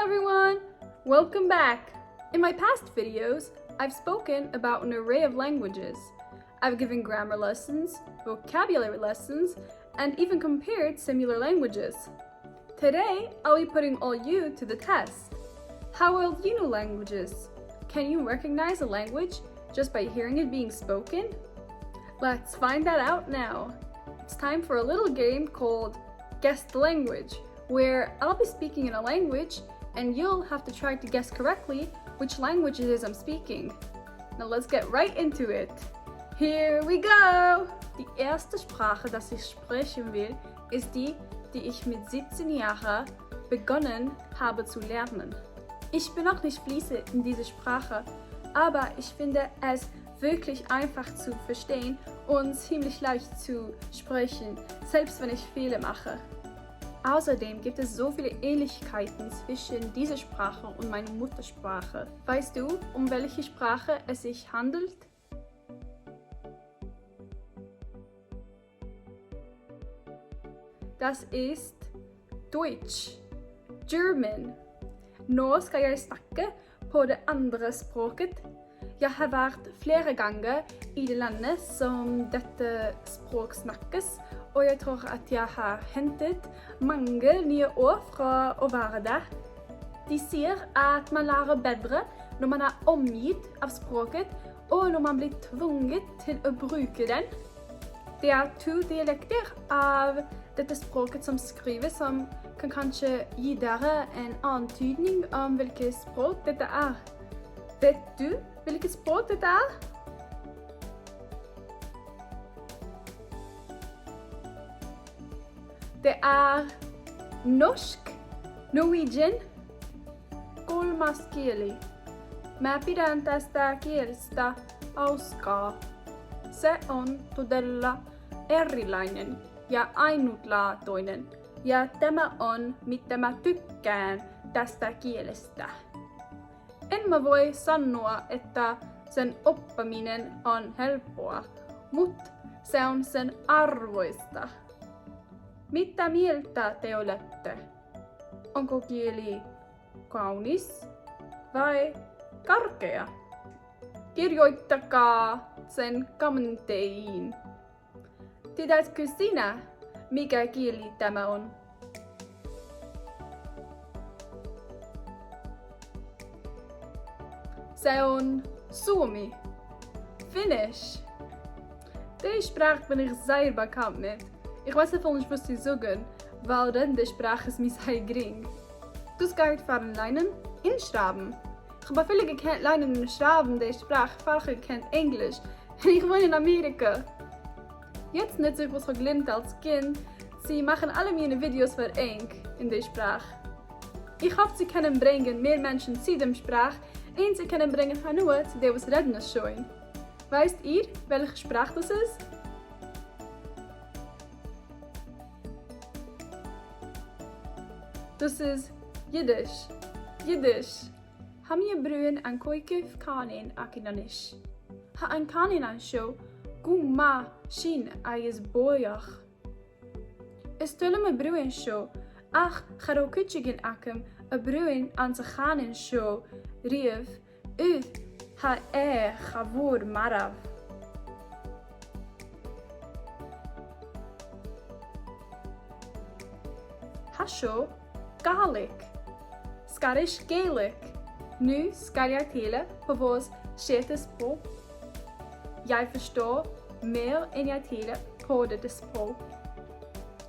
everyone! Welcome back! In my past videos, I've spoken about an array of languages. I've given grammar lessons, vocabulary lessons, and even compared similar languages. Today, I'll be putting all you to the test. How well do you know languages? Can you recognize a language just by hearing it being spoken? Let's find that out now. It's time for a little game called Guess the Language, where I'll be speaking in a language and you'll have to try to guess correctly which language it is I'm speaking. Now let's get right into it. Here we go! Die erste Sprache, das ich sprechen will, ist die ich mit 17 Jahren begonnen habe zu lernen. Ich bin noch nicht fließend in dieser Sprache, aber ich finde es wirklich einfach zu verstehen und ziemlich leicht zu sprechen, selbst wenn ich Fehler mache. Außerdem gibt es so viele Ähnlichkeiten zwischen dieser Sprache und meiner Muttersprache. Weißt du, um welche Sprache es sich handelt? Das ist Deutsch, German. Nå skal jeg snakke på det andre språket. Jeg har vært flere ganger i det landet som dette språk snakkes, og jeg tror at jeg har hentet mange nye ord fra å være der. De sier at man lærer bedre når man er omgitt av språket, og når man blir tvunget til å bruke den. Det er 2 dialekter av dette språket som skrives, som kan kanskje gi dere en antydning om hvilket språk dette er. Vet du hvilket språk dette er? Det er norsk, Norwegian, kolmas kieli. Mä pidän tästä kielestä hauskaa. Se on todella erilainen ja ainutlaatuinen. Ja tämä on, mitä mä tykkään tästä kielestä. En mä voi sanoa, että sen oppiminen on helppoa, mutta se on sen arvoista. Mitä mieltä te olette? Onko kieli kaunis vai karkea? Kirjoittakaa sen kommentteihin. Tiedätkö sinä, mikä kieli tämä on? Se on Suomi, Finnish. Die Sprache bin ich sehr bekannt mit. Ich weiß einfach nicht, was sie sagen, weil dann die Sprache ist mir sehr gering. Das geht von Leinen in Schwaben. Ich habe viele gekannt Leinen in Schwaben, die Sprache, viele kennt Englisch. Und ich wohne in Amerika. Jetzt nütze ich, was ich gelernt als Kind. Sie machen alle meine Videos für Englisch in der Sprache. Ich hoffe, sie können bringen mehr Menschen zu der Sprache und sie können bringen nur zu dem, was reden schon. Weißt ihr, welche Sprache das ist? Das ist Jiddisch. Jiddisch. Ham je bruin an koikif kanin akinanish. Ha an kanin an show guma shin ayes boyach. Stulle me bruin show. Ach, garo kutjigin akem a bruin an se kanin show. Rief ut ha gavur marav. Ha show Gaelic, Scottish Gaelic. Nu skal jeg tale på vores 6. sprog. Jeg forstår mere end jeg taler på dette sprog.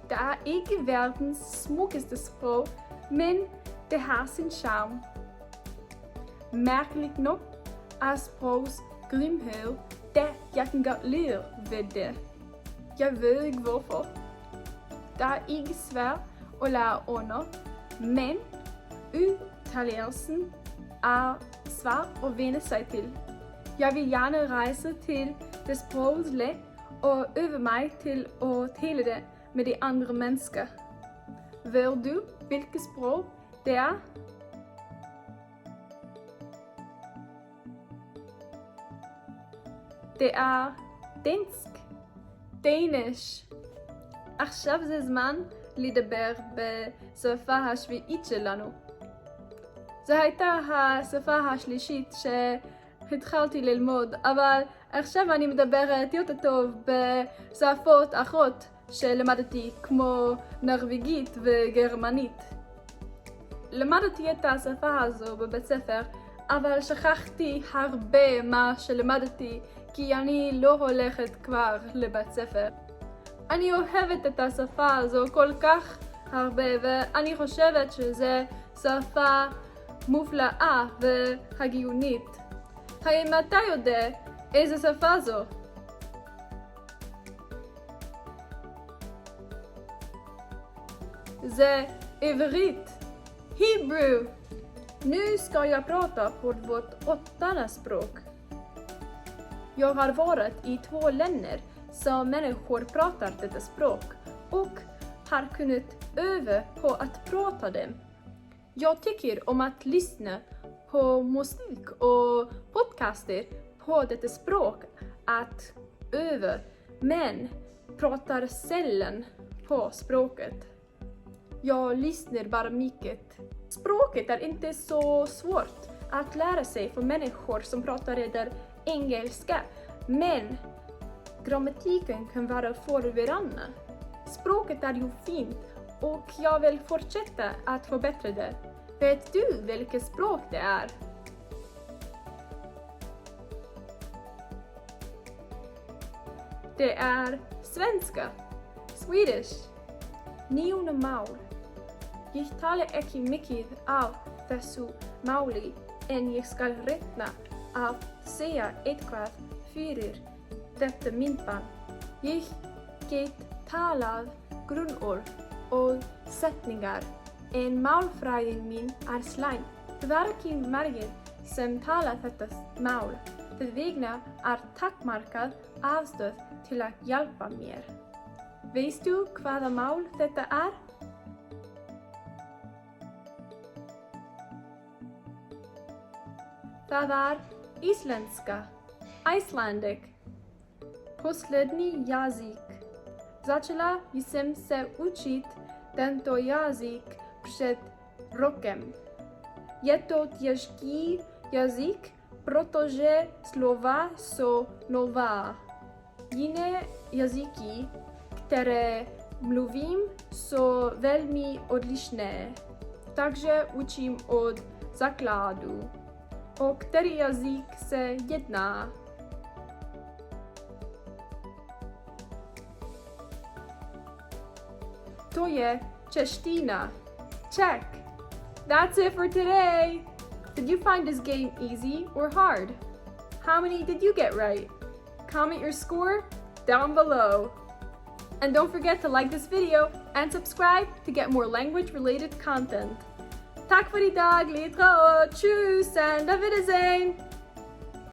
Det er ikke verdens smukkeste sprog, men det har sin charme. Mærkeligt nok er sprogs grimhed det jeg kan godt lide ved det. Jeg ved ikke hvorfor. Det er ikke svært at lære under, men udtalelsen er svær at vende sig til. Jeg vil gerne rejse til det sprogsland og øve mig til at tale det med de andre mennesker. Ved du, hvilket sprog det er? Det er dansk. Danish. עכשיו זה זמן לדבר בשפה השביעית שלנו. זו הייתה השפה השלישית שהתחלתי ללמוד, אבל עכשיו אני מדברת יותר טוב בשפות אחרות שלמדתי, כמו נרווגית וגרמנית. למדתי את השפה הזו בבית ספר, אבל שכחתי הרבה מה שלמדתי כי אני לא הולכת כבר לבית ספר. אני אוהבת את השפה הזו כל כך הרבה ואני חושבת שזו שפה מופלאה והגיונית. האם אתה יודע איזה שפה זו? זה עברית, Hebrew. Nu ska jag prata på vårt åttonde språk. Jag har varit i 2 länder som människor pratar detta språk och har kunnat öva på att prata dem. Jag tycker om att lyssna på musik och podcaster på detta språk att öva, men pratar sällan på språket. Jag lyssnar bara mycket. Språket är inte så svårt att lära sig för människor som pratar redan engelska, men grammatiken kan vara förvirrande. Språket är ju fint och jag vill fortsätta att förbättra det. Vet du vilket språk det är? Det är svenska, Swedish. 9. maul. Jag talar inte mycket av dessa mauli än jag ska räkna av säga ettkvad för detta myntband. Jag get tala grundord och sättningar. En maulfrågan min är slang. Varken Margit som talar detta maul. Det vägna är tackmarkad avstånd till att hjälpa mer. Vet du vad maul detta är? Det är isländska, Icelandic. Poslední jazyk. Začala jsem se učit tento jazyk před rokem. Je to těžký jazyk, protože slova jsou nová. Jiné jazyky, které mluvím, jsou velmi odlišné. Takže učím od základu. O který jazyk se jedná? To je čeština. Check! That's it for today! Did you find this game easy or hard? How many did you get right? Comment your score down below. And don't forget to like this video and subscribe to get more language-related content. Tack för idag, Litra och tschüss and auf Wiedersehen!